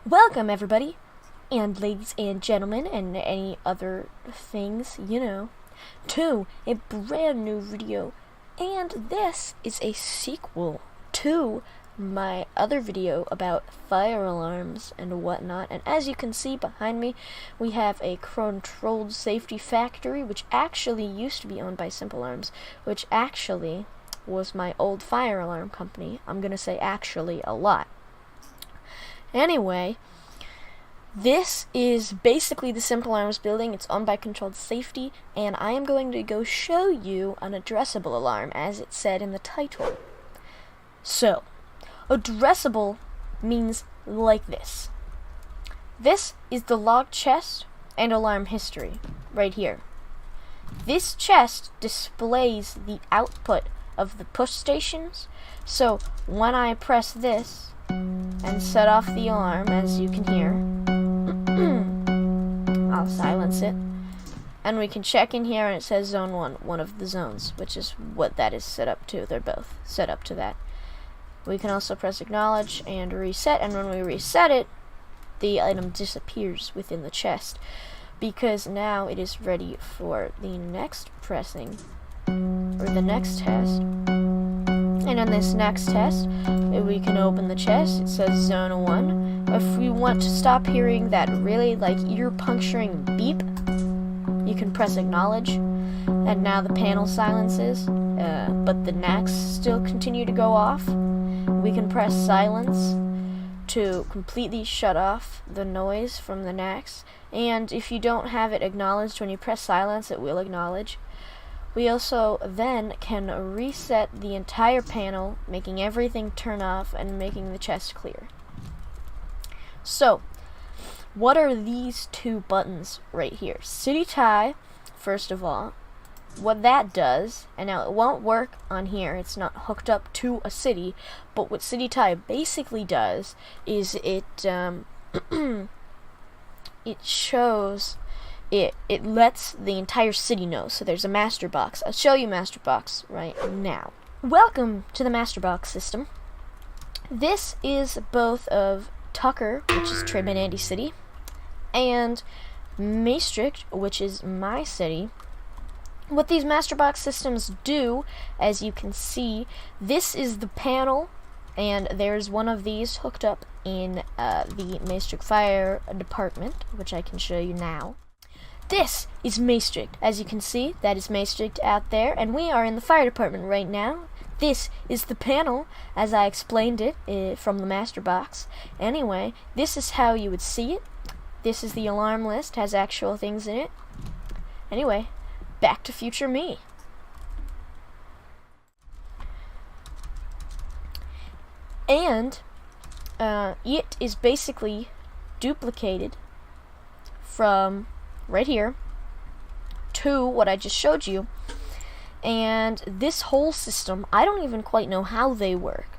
Welcome, everybody, and ladies and gentlemen, and any other things, to a brand new video. And this is a sequel to my other video about fire alarms and whatnot. And as you can see behind me, we have a controlled safety factory, which actually used to be owned by Simple Alarms, which actually was my old fire alarm company. I'm gonna say actually a lot. Anyway, this is basically the Simple Alarms building. It's owned by Controlled Safety, and I am going to go show you an addressable alarm, as it said in the title. So, addressable means like this. This is the log chest and alarm history, right here. This chest displays the output of the push stations, so when I press this and set off the alarm, as you can hear, I'll silence it, and we can check in here, and it says zone 1, one of the zones, which is what that is set up to. They're both set up to that. We can also press acknowledge and reset, and when we reset it, the item disappears within the chest, because now it is ready for the next pressing, or the next test. And in this next test, we can open the chest. It says zone 1. If we want to stop hearing that really ear-puncturing beep, you can press acknowledge, and now the panel silences, but the knacks still continue to go off. We can press silence to completely shut off the noise from the knacks, and if you don't have it acknowledged, when you press silence, it will acknowledge. We also then can reset the entire panel, making everything turn off and making the chest clear. So, what are these two buttons right here? City tie, first of all, what that does, and now it won't work on here, it's not hooked up to a city, but what city tie basically does is it shows it lets the entire city know. So there's a master box. I'll show you master box right now. Welcome to the master box system. This is both of Tucker, which is Trim and Andy City, and Maastricht, which is my city. What these master box systems do, as you can see, this is the panel, and there's one of these hooked up in the Maastricht Fire Department, which I can show you now. This is Maastricht. As you can see, that is Maastricht out there, and we are in the fire department right now. This is the panel, as I explained it from the master box. Anyway, this is how you would see it. This is the alarm list, has actual things in it. Anyway, back to future me. And it is basically duplicated from right here to what I just showed you, and this whole system, I don't even quite know how they work,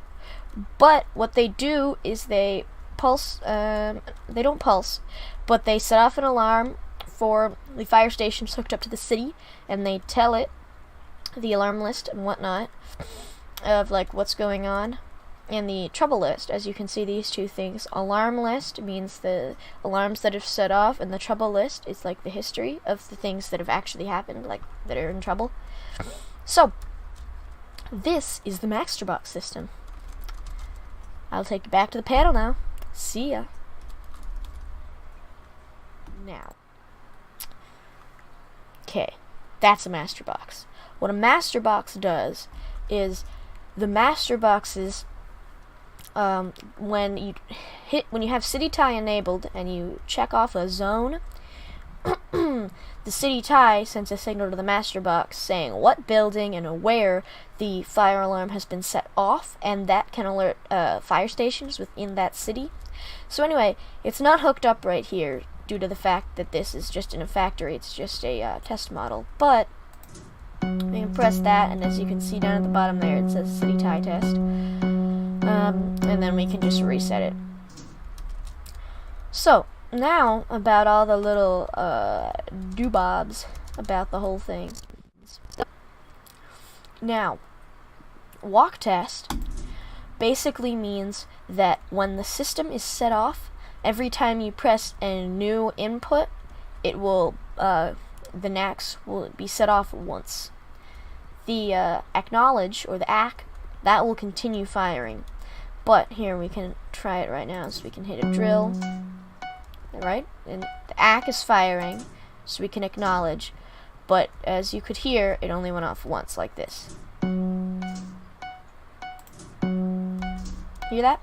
but what they do is they pulse, they don't pulse, but they set off an alarm for the fire stations hooked up to the city, and they tell it the alarm list and whatnot of what's going on. And the trouble list, as you can see, these two things. Alarm list means the alarms that have set off, and the trouble list is the history of the things that have actually happened, that are in trouble. So, this is the master box system. I'll take you back to the panel now. See ya. Now. Okay, that's a master box. What a master box does is the master boxes, when you have city tie enabled and you check off a zone, the city tie sends a signal to the master box saying what building and where the fire alarm has been set off, and that can alert fire stations within that city. So anyway, it's not hooked up right here due to the fact that this is just in a factory. It's just a test model, but we can press that, and as you can see down at the bottom there, it says city tie test. And then we can just reset it. So, now about all the little doobobs about the whole thing. Now, walk test basically means that when the system is set off, every time you press a new input, it will the knacks will be set off once. The acknowledge, or the ACK, that will continue firing. But here we can try it right now, so we can hit a drill, right? And the ACK is firing, so we can acknowledge. But as you could hear, it only went off once, like this. Hear that?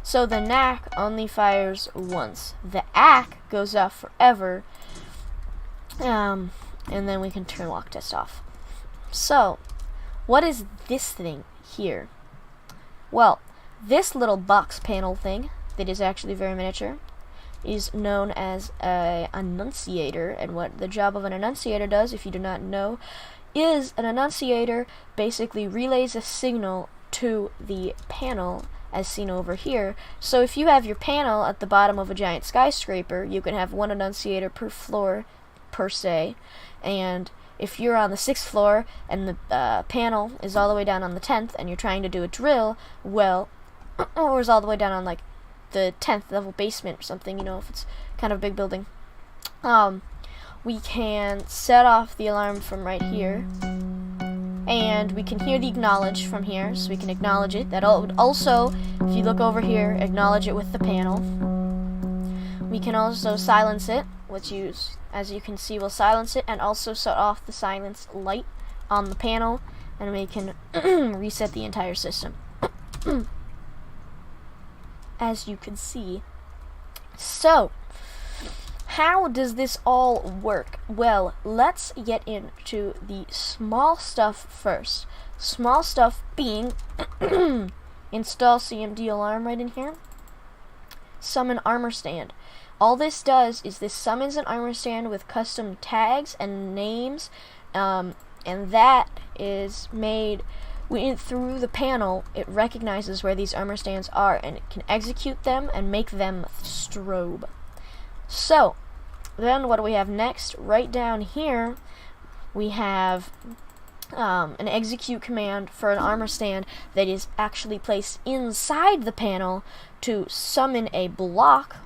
So the knack only fires once. The ACK goes off forever, and then we can turn lock test off. So, what is this thing here? Well, this little box panel thing, that is actually very miniature, is known as an annunciator. And what the job of an annunciator does, if you do not know, is an annunciator basically relays a signal to the panel as seen over here. So if you have your panel at the bottom of a giant skyscraper, you can have one annunciator per floor per se, and if you're on the 6th floor and the panel is all the way down on the 10th and you're trying to do a drill, well, or is all the way down on like the 10th level basement or something, you know, if it's kind of a big building, we can set off the alarm from right here, and we can hear the acknowledge from here, so we can acknowledge it. That would also, if you look over here, acknowledge it with the panel. We can also silence it, which as you can see, will silence it and also set off the silence light on the panel, and we can reset the entire system. As you can see. So, how does this all work? Well, let's get into the small stuff first. Small stuff being install CMD alarm right in here. Summon armor stand. All this does is this summons an armor stand with custom tags and names, and that is made through the panel. It recognizes where these armor stands are, and it can execute them and make them strobe. So, then what do we have next? Right down here, we have an execute command for an armor stand that is actually placed inside the panel to summon a block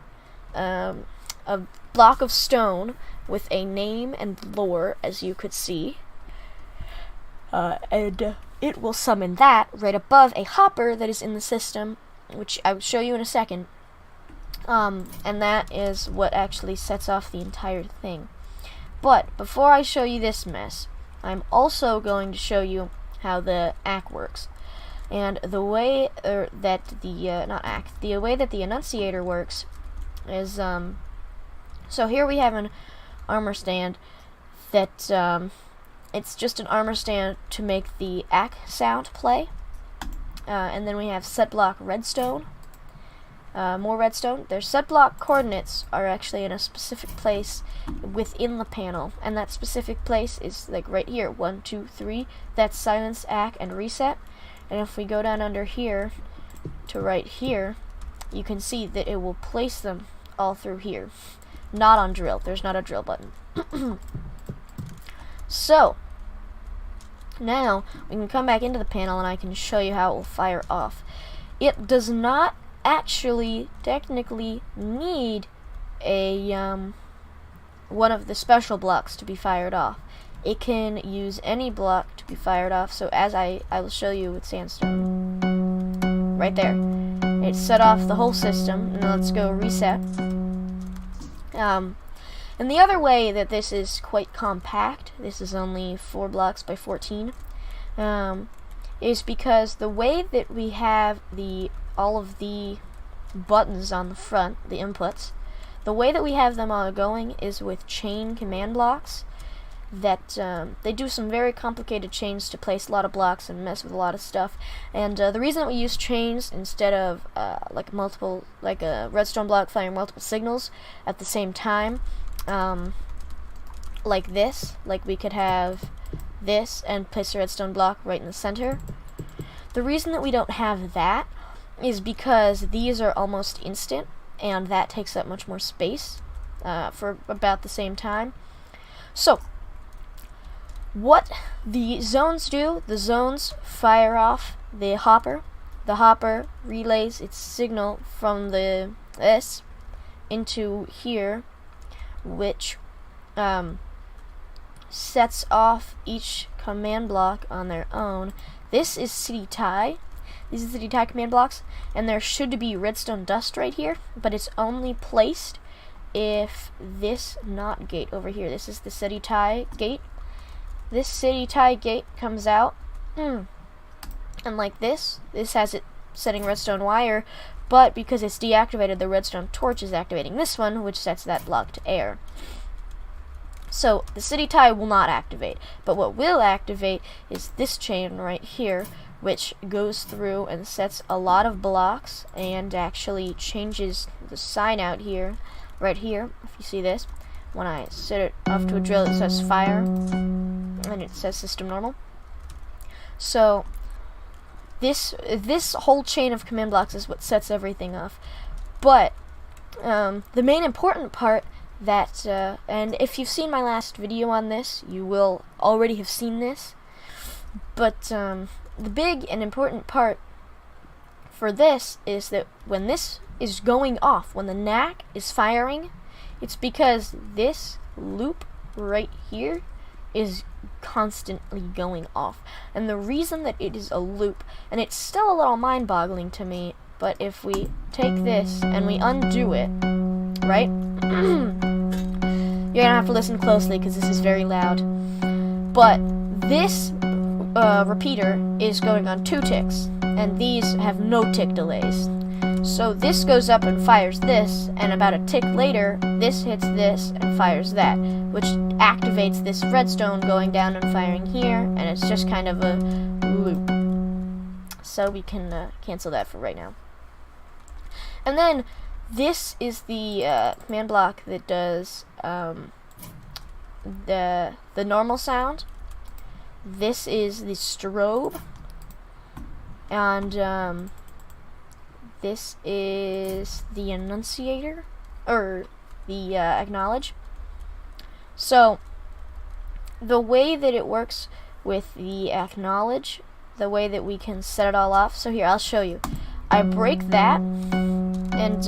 of stone with a name and lore, as you could see, and it will summon that right above a hopper that is in the system, which I will show you in a second, and that is what actually sets off the entire thing. But before I show you this mess, I'm also going to show you how the ACK works. And the way that the way that the annunciator works is, so here we have an armor stand that, it's just an armor stand to make the ACK sound play. And then we have set block redstone. More redstone. Their set block coordinates are actually in a specific place within the panel, and that specific place is like right here, 1, 2, 3. That's silence, ACK, and reset. And if we go down under here to right here, you can see that it will place them all through here. Not on drill. There's not a drill button. So, now we can come back into the panel and I can show you how it will fire off. It does not actually technically need a one of the special blocks to be fired off. It can use any block to be fired off, so as I will show you with sandstone. Right there. It set off the whole system, and let's go reset. And the other way that this is quite compact, this is only 4 blocks by 14, is because the way that we have all of the buttons on the front, the inputs, the way that we have them all going is with chain command blocks that they do some very complicated chains to place a lot of blocks and mess with a lot of stuff. And the reason that we use chains instead of like a redstone block firing multiple signals at the same time, like this, like we could have this and place a redstone block right in the center. The reason that we don't have that is because these are almost instant, and that takes up much more space for about the same time. So, what the zones do, the zones fire off the hopper, the hopper relays its signal from this into here, which sets off each command block on their own. This is city tie. These are city tie command blocks, and there should be redstone dust right here, but it's only placed if this NOT gate over here. This is the city tie gate. This city tie gate comes out, and like this has it setting redstone wire, but because it's deactivated, the redstone torch is activating this one, which sets that block to air. So the city tie will not activate, but what will activate is this chain right here, which goes through and sets a lot of blocks and actually changes the sign out here, right here, if you see this. When I set it off to a drill, it says fire, and it says system normal. So this whole chain of command blocks is what sets everything off. But the main important part that, and if you've seen my last video on this, you will already have seen this, but the big and important part for this is that when this is going off, when the knack is firing, it's because this loop right here is constantly going off. And the reason that it is a loop, and it's still a little mind-boggling to me, but if we take this and we undo it, right? You're gonna have to listen closely because this is very loud. But this repeater is going on 2 ticks, and these have no tick delays. So this goes up and fires this, and about a tick later, this hits this and fires that, which activates this redstone going down and firing here, and it's just kind of a loop. So we can cancel that for right now. And then this is the command block that does the normal sound. This is the strobe, and this is the annunciator, or the acknowledge. So the way that it works with the acknowledge, the way that we can set it all off, so here, I'll show you. I break that, and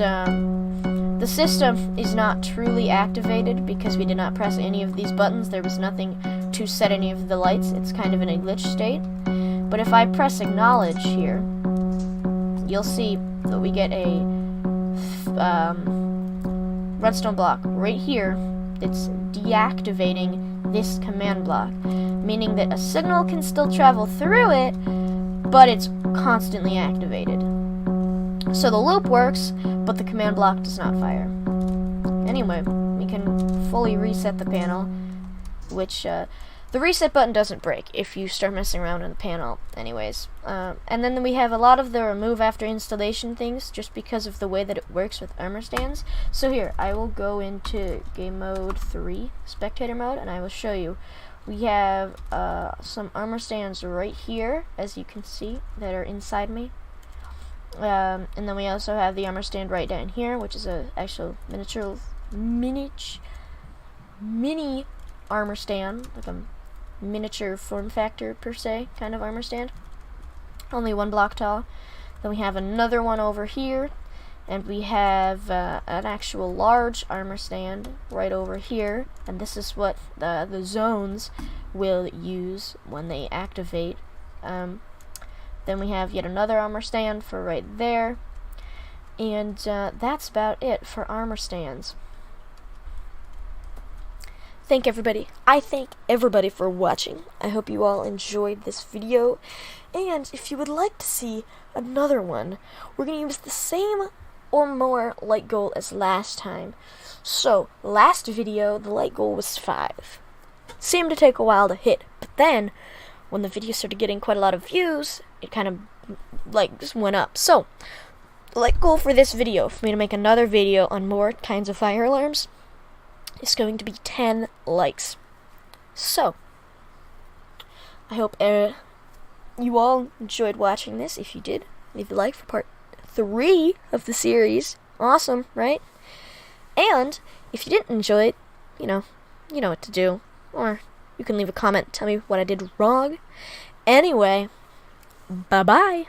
the system is not truly activated because we did not press any of these buttons. There was nothing to set any of the lights. It's kind of in a glitch state. But if I press acknowledge here, you'll see that we get a redstone block right here that's deactivating this command block, meaning that a signal can still travel through it, but it's constantly activated. So the loop works, but the command block does not fire. Anyway, we can fully reset the panel, which the reset button doesn't break if you start messing around in the panel anyways. And then we have a lot of the remove after installation things just because of the way that it works with armor stands. So here, I will go into game mode 3, spectator mode, and I will show you. We have some armor stands right here, as you can see, that are inside me. And then we also have the armor stand right down here, which is a actual mini armor stand, like a miniature form factor per se kind of armor stand, only 1 block tall. Then we have another one over here, and we have an actual large armor stand right over here, and this is what the zones will use when they activate. Then we have yet another armor stand for right there, and that's about it for armor stands. I thank everybody for watching. I hope you all enjoyed this video, and if you would like to see another one, we're going to use the same or more light goal as last time. So, last video, the light goal was 5. Seemed to take a while to hit, but then, when the video started getting quite a lot of views, it kind of, like, just went up. So, the light goal for this video, for me to make another video on more kinds of fire alarms, is going to be 10 likes. So, I hope you all enjoyed watching this. If you did, leave a like for part 3 of the series. Awesome, right? And if you didn't enjoy it, you know what to do. Or you can leave a comment and tell me what I did wrong. Anyway, bye-bye.